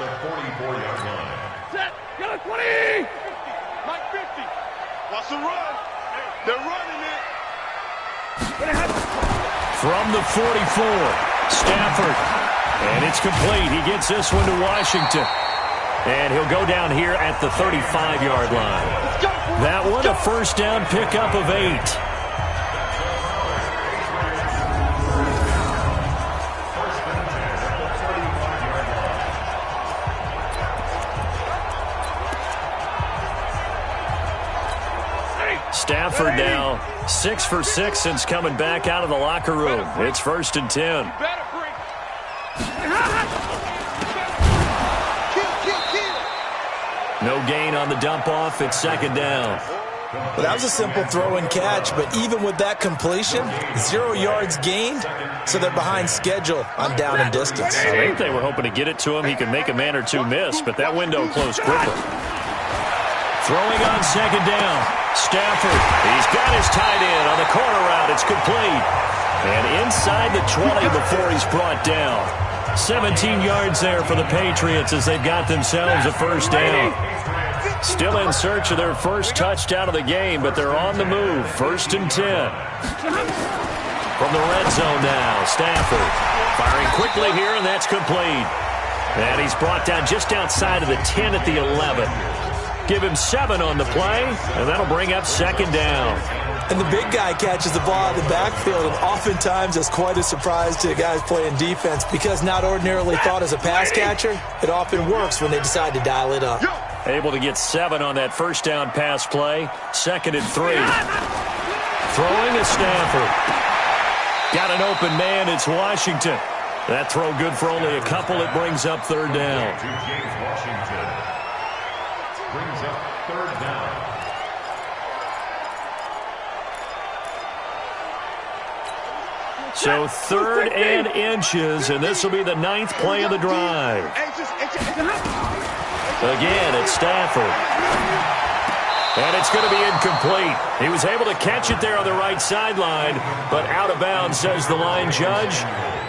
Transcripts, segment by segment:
the 44-yard line. Set. Go 20. Mike 50. Watch the run. They're running it. From the 44, Stafford. And it's complete. He gets this one to Washington. And he'll go down here at the 35-yard line. That one a first down pickup of 8. Stafford now 6 for 6 since coming back out of the locker room. It's 1st and 10. No gain on the dump off. It's 2nd down. Well, that was a simple throw and catch, but even with that completion, 0 yards gained, so they're behind schedule on down and distance. I think they were hoping to get it to him. He could make a man or two miss, but that window closed quickly. Throwing on 2nd down. Stafford, he's got his tight end on the corner route. It's complete. And inside the 20 before he's brought down. 17 yards there for the Patriots as they've got themselves a first down. Still in search of their first touchdown of the game, but they're on the move. 1st and 10. From the red zone now, Stafford firing quickly here, and that's complete. And he's brought down just outside of the 10 at the 11. Give him 7 on the play, and that'll bring up 2nd down. And the big guy catches the ball out of the backfield, and oftentimes that's quite a surprise to the guys playing defense because not ordinarily thought as a pass catcher, it often works when they decide to dial it up. Able to get 7 on that first down pass play. 2nd and 3. Throwing to Stafford. Got an open man. It's Washington. That throw good for only a couple. It brings up 3rd down. Washington brings up 3rd down. So 3rd and inches, and this will be the 9th play of the drive. Again, it's Stafford. And it's going to be incomplete. He was able to catch it there on the right sideline, but out of bounds, says the line judge.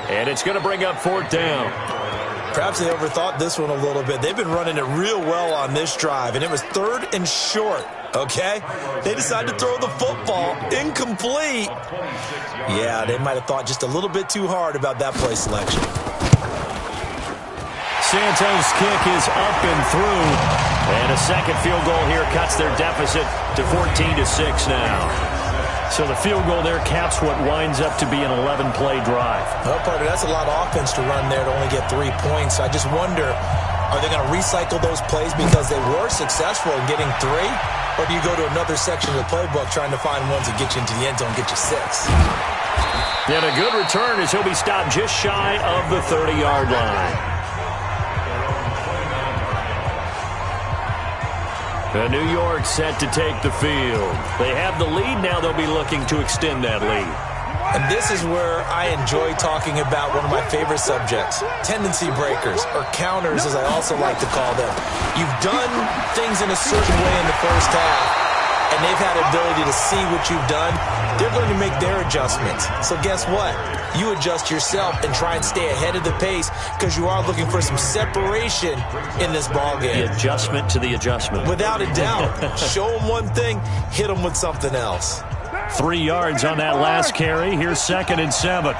And it's going to bring up 4th down. Perhaps they overthought this one a little bit. They've been running it real well on this drive, and it was 3rd and short, okay? They decided to throw the football incomplete. Yeah, they might have thought just a little bit too hard about that play selection. Santos' kick is up and through. And a second field goal here cuts their deficit to 14-6 now. So the field goal there caps what winds up to be an 11-play drive. Well, partner, that's a lot of offense to run there to only get 3 points. I just wonder, are they going to recycle those plays because they were successful in getting 3? Or do you go to another section of the playbook trying to find ones that get you into the end zone and get you 6? And a good return as he'll be stopped just shy of the 30-yard line. New York set to take the field. They have the lead. Now they'll be looking to extend that lead. And this is where I enjoy talking about one of my favorite subjects, tendency breakers, or counters as I also like to call them. You've done things in a certain way in the first half, and they've had the ability to see what you've done. They're going to make their adjustments. So guess what? You adjust yourself and try and stay ahead of the pace because you are looking for some separation in this ballgame. The adjustment to the adjustment. Without a doubt. Show them one thing, hit them with something else. 3 yards on that last carry. Here's 2nd and 7.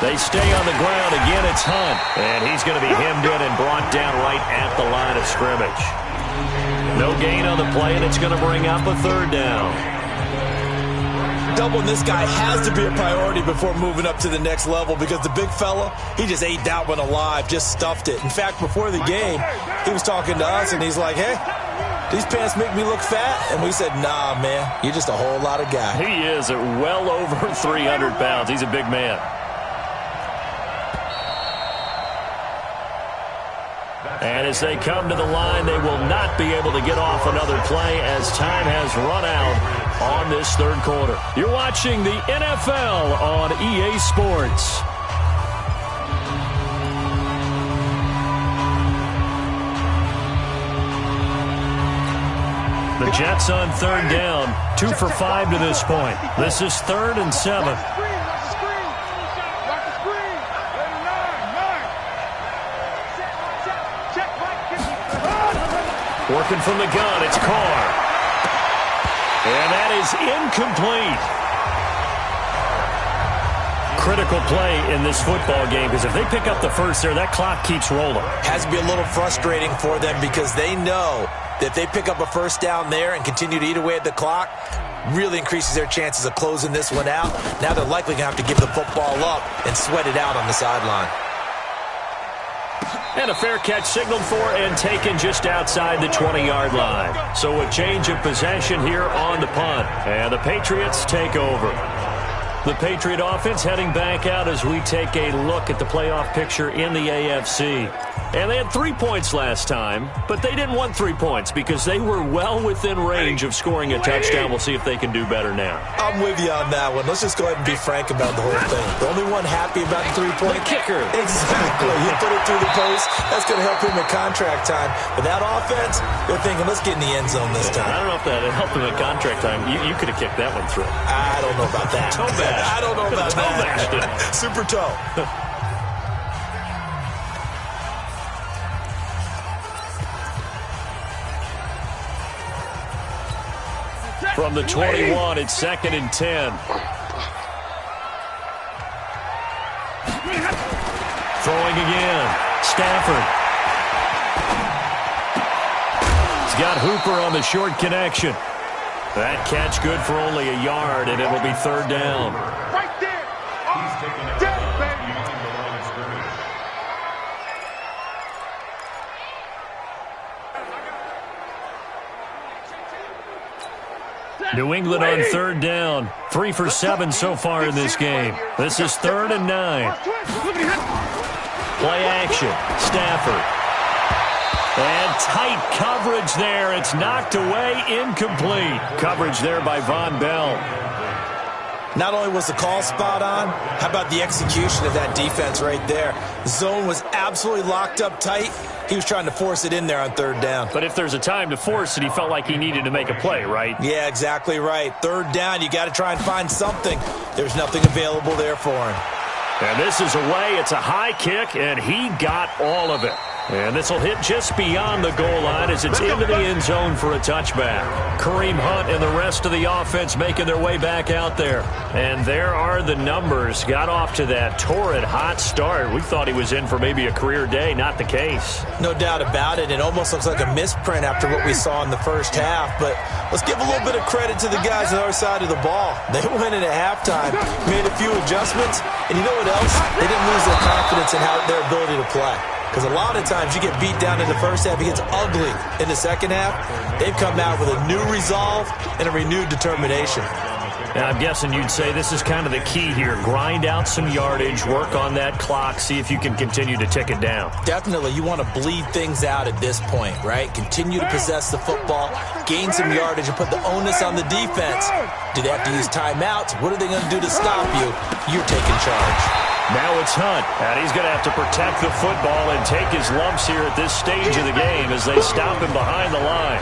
They stay on the ground. Again, it's Hunt. And he's going to be hemmed in and brought down right at the line of scrimmage. No gain on the play, and it's going to bring up a 3rd down. Doubling this guy has to be a priority before moving up to the next level because the big fella, he just ate that one alive, just stuffed it. In fact, before the game, he was talking to us, and he's like, hey, these pants make me look fat? And we said, nah, man, you're just a whole lot of guy. He is at well over 300 pounds. He's a big man. And as they come to the line, they will not be able to get off another play as time has run out on this 3rd quarter. You're watching the NFL on EA Sports. The Jets on 3rd down, 2 for 5 to this point. This is 3rd and 7. Working from the gun, it's Carr. And that is incomplete. Critical play in this football game, because if they pick up the first there, that clock keeps rolling. Has to be a little frustrating for them because they know that if they pick up a first down there and continue to eat away at the clock, really increases their chances of closing this one out. Now they're likely going to have to give the football up and sweat it out on the sideline. And a fair catch signaled for and taken just outside the 20-yard line. So a change of possession here on the punt. And the Patriots take over. The Patriot offense heading back out as we take a look at the playoff picture in the AFC. And they had 3 points last time, but they didn't want 3 points because they were well within range of scoring a touchdown. We'll see if they can do better now. I'm with you on that one. Let's just go ahead and be frank about the whole thing. The only one happy about the 3-point kicker. Exactly. He put it through the post. That's going to help him at contract time. But that offense, they're thinking, let's get in the end zone this time. I don't know if that helped him at contract time. You could have kicked that one through. I don't know about that. Toe bash. I don't know about toe bashed it. Super toe. From the 21, it's 2nd and 10. Throwing again. Stafford. He's got Hooper on the short connection. That catch good for only a yard, and it'll be 3rd down. Right there. He's taken out beyond the line of scrimmage. New England on 3rd down. 3 for 7 so far in this game. This is 3rd and 9. Play action. Stafford. And tight coverage there. It's knocked away, incomplete. Coverage there by Von Bell. Not only was the call spot on, how about the execution of that defense right there? The zone was absolutely locked up tight. He was trying to force it in there on 3rd down. But if there's a time to force it, he felt like he needed to make a play, right? Yeah, exactly right. 3rd down, you got to try and find something. There's nothing available there for him. And this is away. It's a high kick, and he got all of it. And this will hit just beyond the goal line as it's into the end zone for a touchback. Kareem Hunt and the rest of the offense making their way back out there. And there are the numbers. Got off to that torrid hot start. We thought he was in for maybe a career day. Not the case. No doubt about it. It almost looks like a misprint after what we saw in the first half. But let's give a little bit of credit to the guys on the other side of the ball. They went in at halftime, made a few adjustments, and you know what else? They didn't lose their confidence in their ability to play. Because a lot of times you get beat down in the first half, it gets ugly in the second half. They've come out with a new resolve and a renewed determination. And I'm guessing you'd say this is kind of the key here. Grind out some yardage, work on that clock, see if you can continue to tick it down. Definitely, you want to bleed things out at this point, right? Continue to possess the football, gain some yardage, and put the onus on the defense. Do they have to use timeouts? What are they going to do to stop you? You're taking charge. Now it's Hunt, and he's going to have to protect the football and take his lumps here at this stage of the game as they stop him behind the line.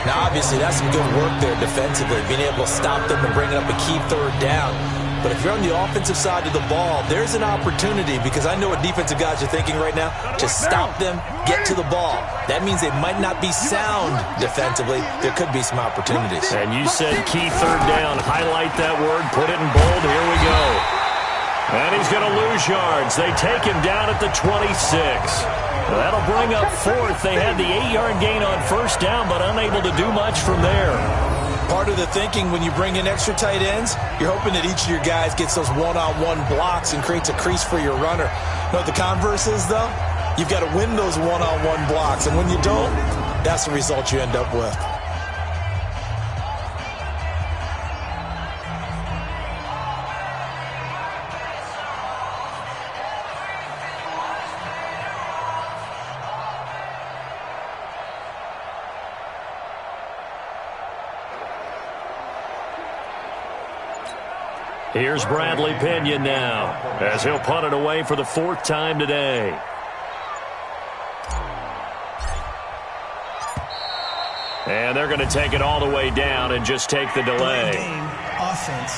Now, obviously, that's some good work there defensively, being able to stop them and bring up a key 3rd down. But if you're on the offensive side of the ball, there's an opportunity, because I know what defensive guys are thinking right now, to stop them, get to the ball. That means they might not be sound defensively. There could be some opportunities. And you said key 3rd down. Highlight that word, put it in bold. Here we go. And he's going to lose yards. They take him down at the 26. That'll bring up 4th. They had the 8-yard gain on 1st down, but unable to do much from there. Part of the thinking when you bring in extra tight ends, you're hoping that each of your guys gets those one-on-one blocks and creates a crease for your runner. You know what the converse is, though? You've got to win those one-on-one blocks, and when you don't, that's the result you end up with. Here's Bradley Pinion now, as he'll punt it away for the 4th time today. And they're going to take it all the way down and just take the delay. Game offense.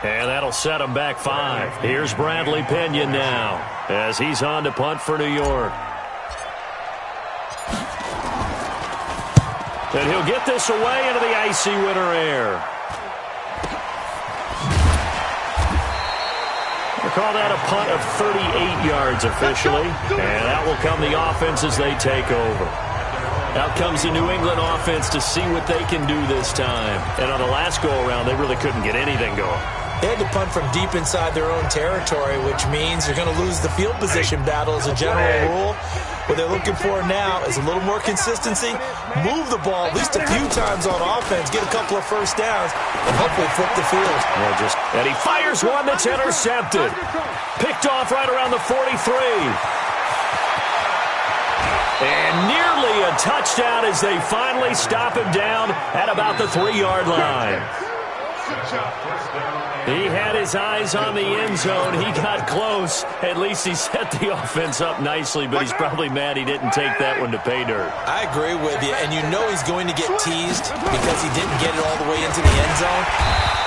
And that'll set him back 5. Here's Bradley Pinion now as he's on to punt for New York. And he'll get this away into the icy winter air. We'll call that a punt of 38 yards officially. And out will come the offense as they take over. Out comes the New England offense to see what they can do this time. And on the last go-around, they really couldn't get anything going. They had to punt from deep inside their own territory, which means you're going to lose the field position battle as a general rule. What they're looking for now is a little more consistency, move the ball at least a few times on offense, get a couple of first downs, and hopefully flip the field. And he fires one that's intercepted. Picked off right around the 43. And nearly a touchdown as they finally stop him down at about the 3-yard line. He had his eyes on the end zone. He got close. At least he set the offense up nicely, but he's probably mad he didn't take that one to pay dirt. I agree with you, and you know he's going to get teased because he didn't get it all the way into the end zone.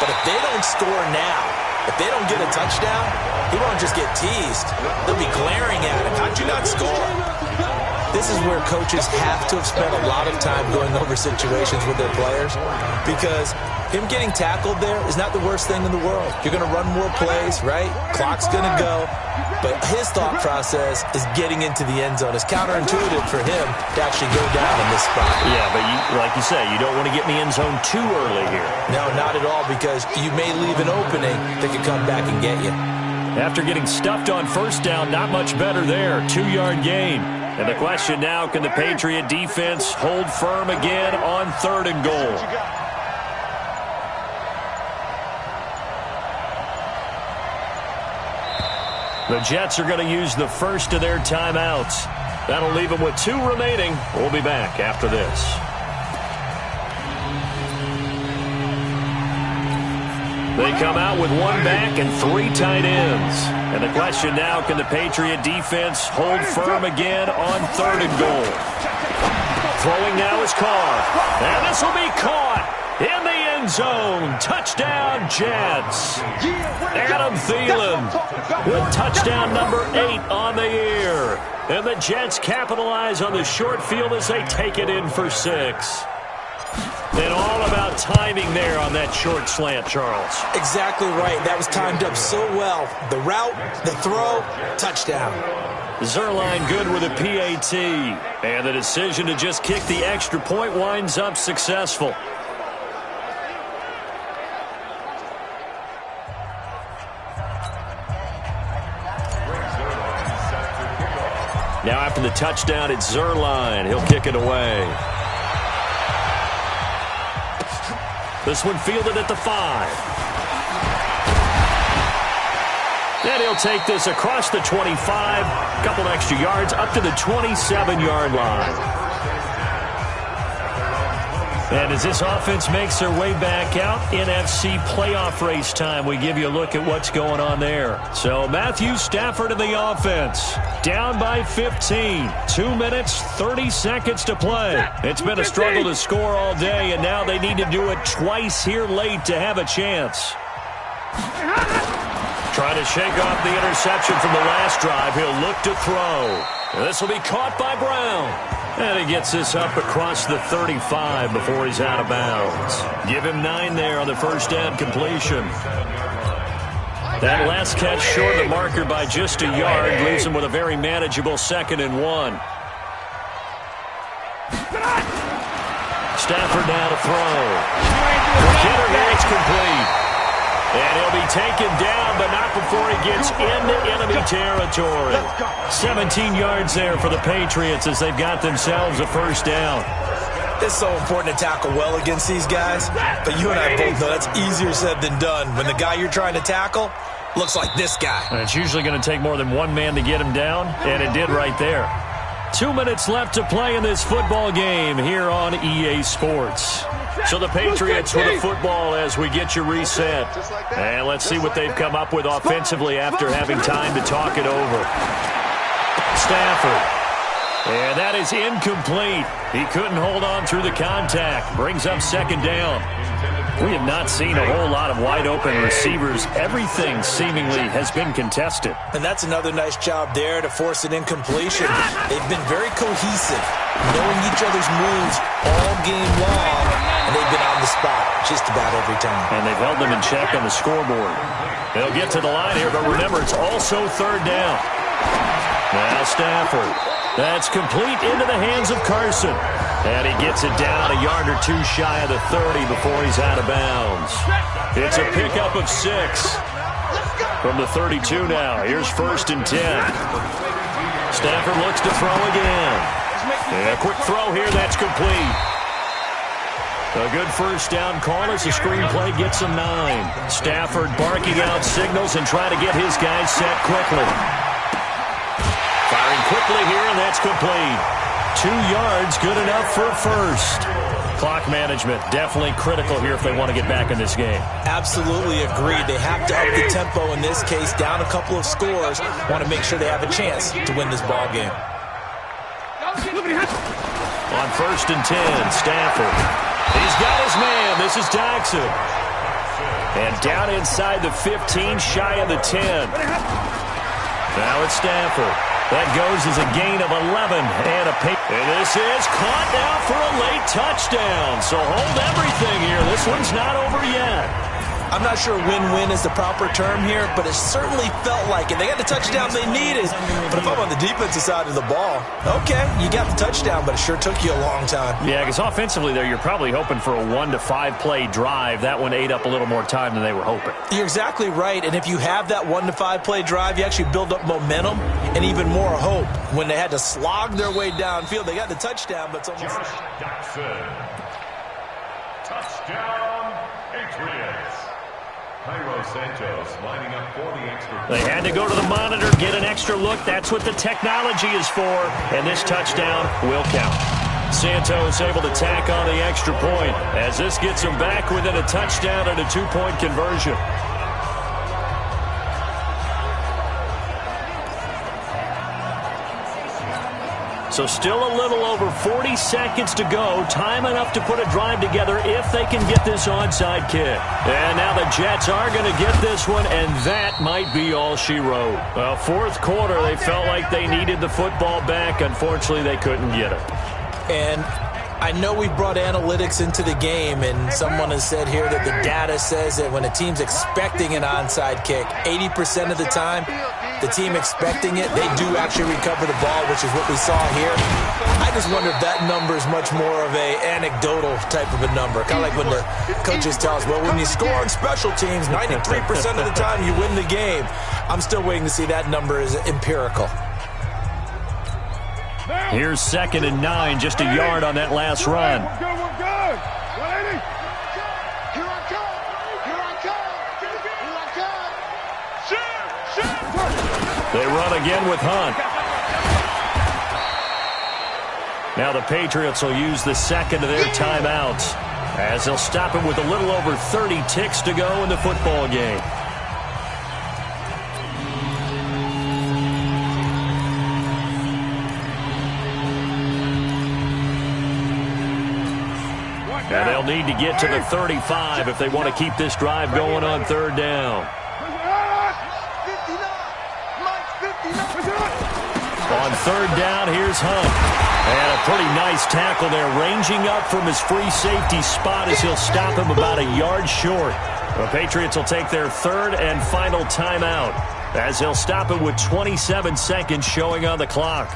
But if they don't score now, if they don't get a touchdown, he won't just get teased. They'll be glaring at him. How'd you not score? This is where coaches have to have spent a lot of time going over situations with their players, because him getting tackled there is not the worst thing in the world. You're going to run more plays, right? Clock's going to go. But his thought process is getting into the end zone. It's counterintuitive for him to actually go down in this spot. Yeah, but like you say, you don't want to get in the end zone too early here. No, not at all, because you may leave an opening that could come back and get you. After getting stuffed on first down, not much better there. 2-yard gain. And the question now, can the Patriot defense hold firm again on 3rd and goal? The Jets are going to use the first of their timeouts. That'll leave them with 2 remaining. We'll be back after this. They come out with 1 back and 3 tight ends. And the question now, can the Patriot defense hold firm again on 3rd and goal? Throwing now is Carr. And this will be caught in the end zone. Touchdown, Jets. Adam Thielen with touchdown number 8 on the year. And the Jets capitalize on the short field as they take it in for 6. And all about timing there on that short slant, Charles. Exactly right. That was timed up so well. The route, the throw, touchdown. Zerline good with a PAT. And the decision to just kick the extra point winds up successful. Now after the touchdown, it's Zerline. He'll kick it away. This one fielded at the 5. And he'll take this across the 25. A couple extra yards up to the 27-yard line. And as this offense makes their way back out, NFC playoff race time, we give you a look at what's going on there. So Matthew Stafford in the offense, down by 15. 2 minutes, 30 seconds to play. It's been a struggle to score all day, and now they need to do it twice here late to have a chance. Trying to shake off the interception from the last drive. He'll look to throw. And this will be caught by Brown. And he gets this up across the 35 before he's out of bounds. Give him 9 there on the first down completion. That last catch short of the marker by just a yard leaves him with a very manageable 2nd and 1. Stafford now to throw. Forget it's complete. And he'll be taken down, but not before he gets into enemy territory. 17 yards there for the Patriots as they've got themselves a first down. It's so important to tackle well against these guys, but you and I both know that's easier said than done. When the guy you're trying to tackle looks like this guy. And it's usually going to take more than one man to get him down, and it did right there. 2 minutes left to play in this football game here on EA Sports. So the Patriots with the football as we get you reset. And let's see what they've come up with offensively after having time to talk it over. Stafford And that is incomplete. He couldn't hold on through the contact. Brings up second down. We have not seen a whole lot of wide-open receivers. Everything seemingly has been contested. And that's another nice job there to force an incompletion. They've been very cohesive, knowing each other's moves all game long, and they've been on the spot just about every time. And they've held them in check on the scoreboard. They'll get to the line here, but remember, it's also third down. Now Stafford. That's complete into the hands of Carson. And he gets it down a yard or two shy of the 30 before he's out of bounds. It's a pickup of 6 from the 32 now. Here's 1st and 10. Stafford looks to throw again. And a quick throw here. That's complete. A good first down call as the screenplay gets him 9. Stafford barking out signals and trying to get his guys set quickly. Firing quickly here, and that's complete. 2 yards, good enough for a first. Clock management definitely critical here if they want to get back in this game. Absolutely agreed. They have to up the tempo in this case, down a couple of scores. Want to make sure they have a chance to win this ball game. On 1st and 10, Stafford. He's got his man. This is Jackson. And down inside the 15, shy of the 10. Now it's Stafford. That goes as a gain of 11 and a pick. And this is caught now for a late touchdown. So hold everything here. This one's not over yet. I'm not sure win-win is the proper term here, but it certainly felt like it. They got the touchdown they needed. But if I'm on the defensive side of the ball, okay, you got the touchdown, but it sure took you a long time. Yeah, because offensively there, you're probably hoping for a 1 to 5 play drive. That one ate up a little more time than they were hoping. You're exactly right, and if you have that 1 to 5 play drive, you actually build up momentum and even more hope. When they had to slog their way downfield, they got the touchdown, but it's almost... Jackson. Touchdown, Patriots. Lining up for the extra. They had to go to the monitor, get an extra look. That's what the technology is for. And this touchdown will count. Santos able to tack on the extra point as this gets them back within a touchdown and a 2-point conversion. So still a little over 40 seconds to go. Time enough to put a drive together if they can get this onside kick. And now the Jets are going to get this one, and that might be all she wrote. Well, 4th quarter, they felt like they needed the football back. Unfortunately, they couldn't get it. And I know we brought analytics into the game, and someone has said here that the data says that when a team's expecting an onside kick, 80% of the time, the team expecting it, they do actually recover the ball, which is what we saw here. I just wonder if that number is much more of a anecdotal type of a number. Kind of like when the coaches tell us, well, when you score on special teams, 93% of the time you win the game. I'm still waiting to see that number is empirical. Here's 2nd and 9, just a yard on that last run. We're good. 180. Here I come. Here I come. Here I come. Shoot. They run again with Hunt. Now the Patriots will use the 2nd of their timeouts as they'll stop him with a little over 30 ticks to go in the football game. And they'll need to get to the 35 if they want to keep this drive going on 3rd down. On 3rd down, here's Hunt. And a pretty nice tackle there, ranging up from his free safety spot as he'll stop him about a yard short. The Patriots will take their 3rd and final timeout as they'll stop it with 27 seconds showing on the clock.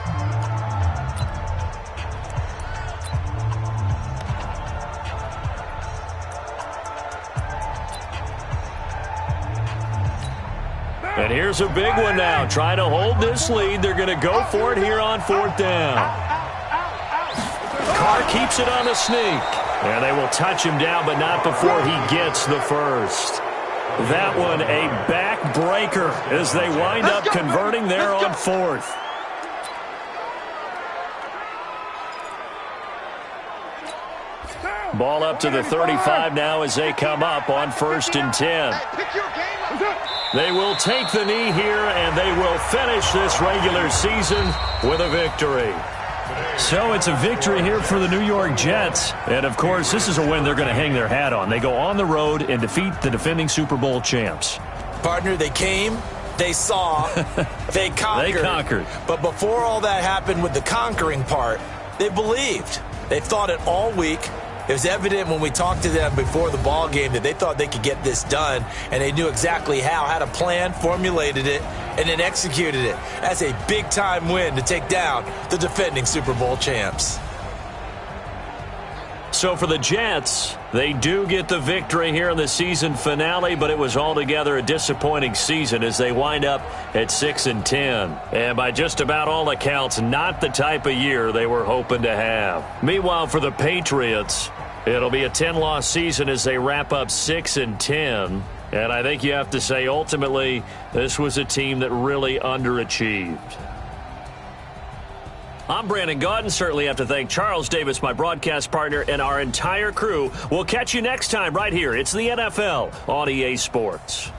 And here's a big one now. Trying to hold this lead. They're going to go for it here on 4th down. Carr keeps it on the sneak. And they will touch him down, but not before he gets the first. That one a backbreaker as they wind up converting there on 4th. Ball up to the 35 now as they come up on 1st and 10. They will take the knee here, and they will finish this regular season with a victory. So it's a victory here for the New York Jets. And, of course, this is a win they're going to hang their hat on. They go on the road and defeat the defending Super Bowl champs. Partner, they came, they saw, they conquered. They conquered. But before all that happened with the conquering part, they believed. They thought it all week. It was evident when we talked to them before the ball game that they thought they could get this done, and they knew exactly how, had a plan, formulated it, and then executed it. That's a big-time win to take down the defending Super Bowl champs. So for the Jets, they do get the victory here in the season finale, but it was altogether a disappointing season as they wind up at 6-10. And by just about all accounts, not the type of year they were hoping to have. Meanwhile, for the Patriots, it'll be a 10-loss season as they wrap up 6-10. And I think you have to say, ultimately, this was a team that really underachieved. I'm Brandon Gaudin. Certainly have to thank Charles Davis, my broadcast partner, and our entire crew. We'll catch you next time right here. It's the NFL on EA Sports.